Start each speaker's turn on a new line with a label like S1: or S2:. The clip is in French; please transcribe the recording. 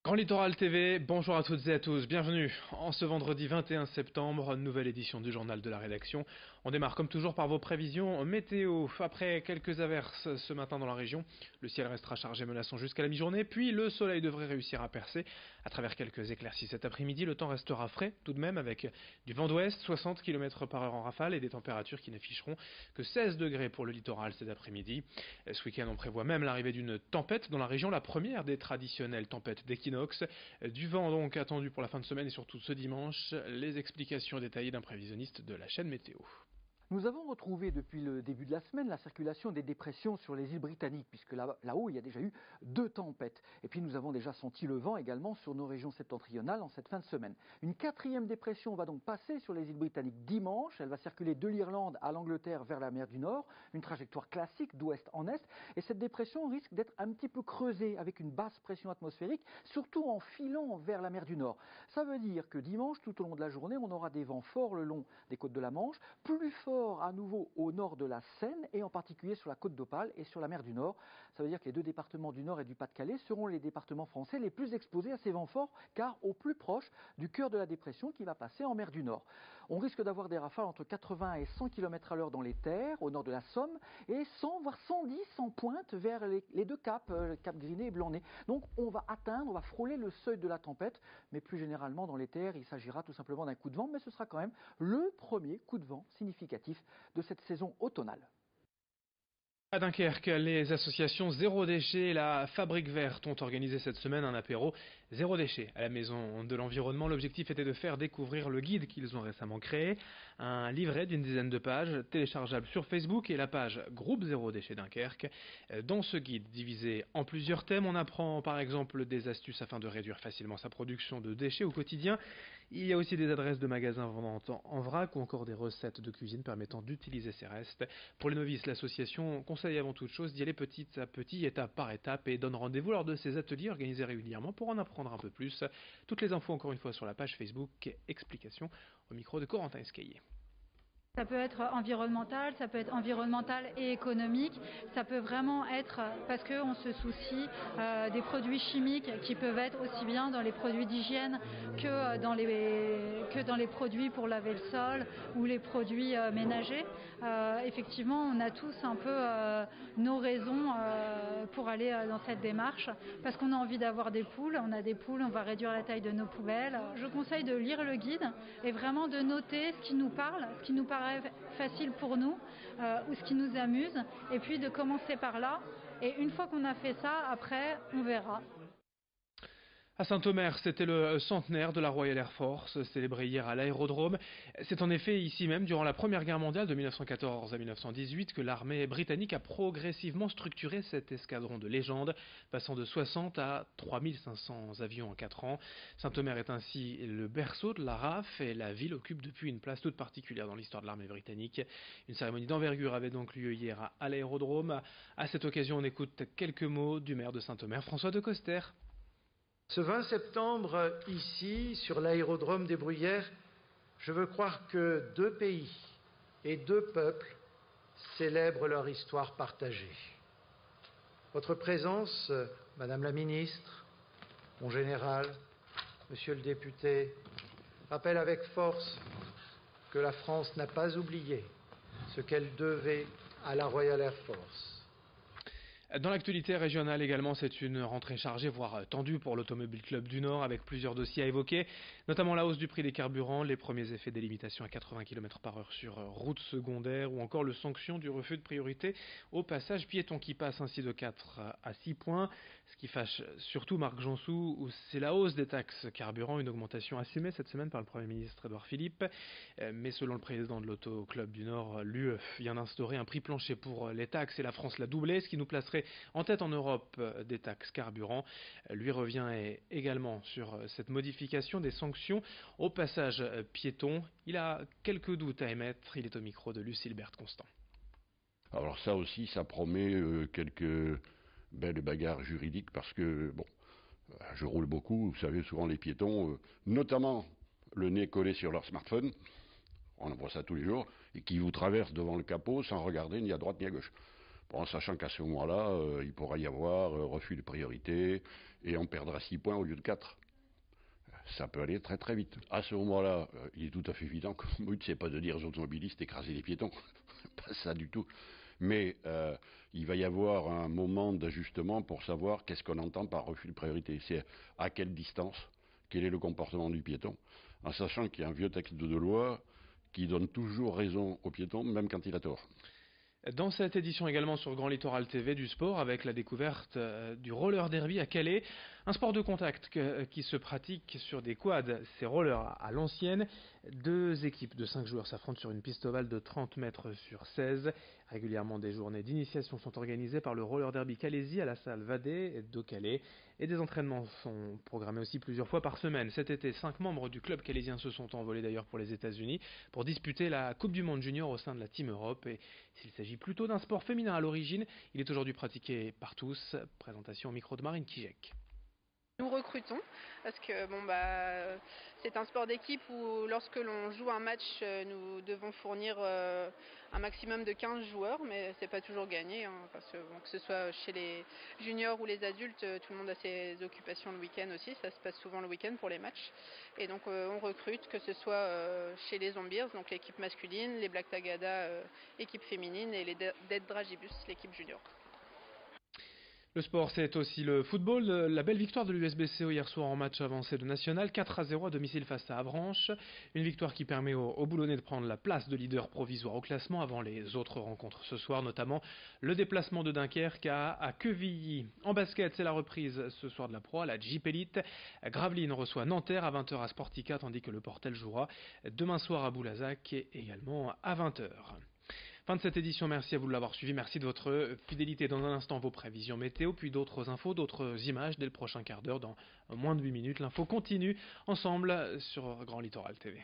S1: Grand Littoral TV, bonjour à toutes et à tous, bienvenue en ce vendredi 21 septembre, nouvelle édition du journal de la rédaction. On démarre comme toujours par vos prévisions météo. Après quelques averses ce matin dans la région, le ciel restera chargé menaçant jusqu'à la mi-journée, puis le soleil devrait réussir à percer à travers quelques éclaircies cet après-midi. Le temps restera frais tout de même avec du vent d'ouest, 60 km/h en rafale et des températures qui n'afficheront que 16 degrés pour le littoral cet après-midi. Ce week-end on prévoit même l'arrivée d'une tempête dans la région, la première des traditionnelles tempêtes d'équinoxe. Du vent donc attendu pour la fin de semaine et surtout ce dimanche. Les explications détaillées d'un prévisionniste de la chaîne Météo.
S2: Nous avons retrouvé depuis le début de la semaine la circulation des dépressions sur les îles britanniques, puisque là-haut il y a déjà eu 2 tempêtes. Et puis nous avons déjà senti le vent également sur nos régions septentrionales en cette fin de semaine. Une 4e dépression va donc passer sur les îles britanniques dimanche. Elle va circuler de l'Irlande à l'Angleterre vers la mer du Nord, une trajectoire classique d'ouest en est. Et cette dépression risque d'être un petit peu creusée avec une basse pression atmosphérique, surtout en filant vers la mer du Nord. Ça veut dire que dimanche, tout au long de la journée, on aura des vents forts le long des côtes de la Manche, plus forts à nouveau au nord de la Seine et en particulier sur la côte d'Opale et sur la mer du Nord. Ça veut dire que les 2 départements du Nord et du Pas-de-Calais seront les départements français les plus exposés à ces vents forts car au plus proche du cœur de la dépression qui va passer en mer du Nord. On risque d'avoir des rafales entre 80 et 100 km/h dans les terres au nord de la Somme et 100 voire 110 en pointe vers les 2 caps, Cap Griné et Blanc-Nez. Donc on va frôler le seuil de la tempête, mais plus généralement dans les terres il s'agira tout simplement d'un coup de vent, mais ce sera quand même le premier coup de vent significatif de cette saison automnale.
S1: À Dunkerque, les associations Zéro Déchet et la Fabrique Verte ont organisé cette semaine un apéro Zéro Déchet à la Maison de l'Environnement. L'objectif était de faire découvrir le guide qu'ils ont récemment créé, un livret d'une dizaine de pages téléchargeable sur Facebook et la page Groupe Zéro Déchet Dunkerque. Dans ce guide divisé en plusieurs thèmes, on apprend par exemple des astuces afin de réduire facilement sa production de déchets au quotidien. Il y a aussi des adresses de magasins vendant en vrac ou encore des recettes de cuisine permettant d'utiliser ces restes. Pour les novices, l'association conseille avant toute chose d'y aller petit à petit, étape par étape, et donne rendez-vous lors de ces ateliers organisés régulièrement pour en apprendre un peu plus. Toutes les infos encore une fois sur la page Facebook Explications au micro de Corentin Escaillé.
S3: Ça peut être environnemental, ça peut être environnemental et économique, ça peut vraiment être parce qu'on se soucie des produits chimiques qui peuvent être aussi bien dans les produits d'hygiène que dans les produits pour laver le sol ou les produits ménagers. Effectivement, on a tous un peu nos raisons pour aller dans cette démarche parce qu'on a envie d'avoir des poules, on a des poules, on va réduire la taille de nos poubelles. Je conseille de lire le guide et vraiment de noter ce qui nous parle, ce qui nous paraît facile pour nous ou ce qui nous amuse et puis de commencer par là et une fois qu'on a fait ça, après on verra.
S1: À Saint-Omer, c'était le centenaire de la Royal Air Force, célébré hier à l'aérodrome. C'est en effet ici même, durant la Première Guerre mondiale de 1914 à 1918, que l'armée britannique a progressivement structuré cet escadron de légende, passant de 60 à 3500 avions en 4 ans. Saint-Omer est ainsi le berceau de la RAF et la ville occupe depuis une place toute particulière dans l'histoire de l'armée britannique. Une cérémonie d'envergure avait donc lieu hier à l'aérodrome. À cette occasion, on écoute quelques mots du maire de Saint-Omer, François de Coster.
S4: Ce 20 septembre, ici, sur l'aérodrome des Bruyères, je veux croire que 2 pays et 2 peuples célèbrent leur histoire partagée. Votre présence, Madame la Ministre, mon général, Monsieur le député, rappelle avec force que la France n'a pas oublié ce qu'elle devait à la Royal Air Force.
S1: Dans l'actualité régionale également, c'est une rentrée chargée, voire tendue pour l'Automobile Club du Nord, avec plusieurs dossiers à évoquer, notamment la hausse du prix des carburants, les premiers effets des limitations à 80 km/h sur route secondaire, ou encore le sanction du refus de priorité au passage piéton qui passe ainsi de 4 à 6 points. Ce qui fâche surtout Marc Janssou, c'est la hausse des taxes carburant, une augmentation assumée cette semaine par le Premier ministre Édouard Philippe. Mais selon le président de l'Auto Club du Nord, l'UE vient d'instaurer un prix plancher pour les taxes et la France l'a doublé, ce qui nous placerait en tête en Europe des taxes carburant. Lui revient également sur cette modification des sanctions au passage piéton. Il a quelques doutes à émettre. Il est au micro de Lucille Berthe-Constant.
S5: Alors ça aussi, ça promet quelques belles bagarres juridiques parce que, bon, je roule beaucoup, vous savez, souvent les piétons, notamment le nez collé sur leur smartphone, on en voit ça tous les jours, et qui vous traversent devant le capot sans regarder ni à droite ni à gauche. En sachant qu'à ce moment-là, il pourra y avoir refus de priorité et on perdra 6 points au lieu de 4. Ça peut aller très très vite. À ce moment-là, il est tout à fait évident que le but, c'est pas de dire aux automobilistes écraser les piétons. Pas ça du tout. Mais il va y avoir un moment d'ajustement pour savoir qu'est-ce qu'on entend par refus de priorité. C'est à quelle distance, quel est le comportement du piéton, en sachant qu'il y a un vieux texte de loi qui donne toujours raison au piéton, même quand il a tort.
S1: Dans cette édition également sur Grand Littoral TV du sport, avec la découverte du roller derby à Calais, un sport de contact qui se pratique sur des quads, ces rollers à l'ancienne. 2 équipes de 5 joueurs s'affrontent sur une piste ovale de 30 mètres sur 16. Régulièrement, des journées d'initiation sont organisées par le roller derby calaisie à la salle Vadé de Calais. Et des entraînements sont programmés aussi plusieurs fois par semaine. Cet été, 5 membres du club calaisien se sont envolés d'ailleurs pour les États-Unis pour disputer la Coupe du Monde Junior au sein de la Team Europe. Et s'il s'agit plutôt d'un sport féminin à l'origine, il est aujourd'hui pratiqué par tous. Présentation au micro de Marine Kijek.
S6: Nous recrutons parce que c'est un sport d'équipe où lorsque l'on joue un match, nous devons fournir un maximum de 15 joueurs, mais c'est pas toujours gagné, parce que ce soit chez les juniors ou les adultes, tout le monde a ses occupations le week-end aussi, ça se passe souvent le week-end pour les matchs. Et donc on recrute, que ce soit chez les Zombies, donc l'équipe masculine, les Black Tagada, équipe féminine, et les Dead Dragibus, l'équipe junior.
S1: Le sport, c'est aussi le football. La belle victoire de l'USBCO hier soir en match avancé de national, 4-0 à domicile face à Avranches. Une victoire qui permet aux Boulonnais de prendre la place de leader provisoire au classement avant les autres rencontres ce soir, notamment le déplacement de Dunkerque à Quevilly. En basket, c'est la reprise ce soir de la Pro, la Jeep Elite. Gravelines reçoit Nanterre à 20h à Sportica, tandis que le Portel jouera demain soir à Boulazac et également à 20h. Fin de cette édition, merci à vous de l'avoir suivi, merci de votre fidélité. Dans un instant, vos prévisions météo, puis d'autres infos, d'autres images dès le prochain quart d'heure, dans moins de 8 minutes. L'info continue ensemble sur Grand Littoral TV.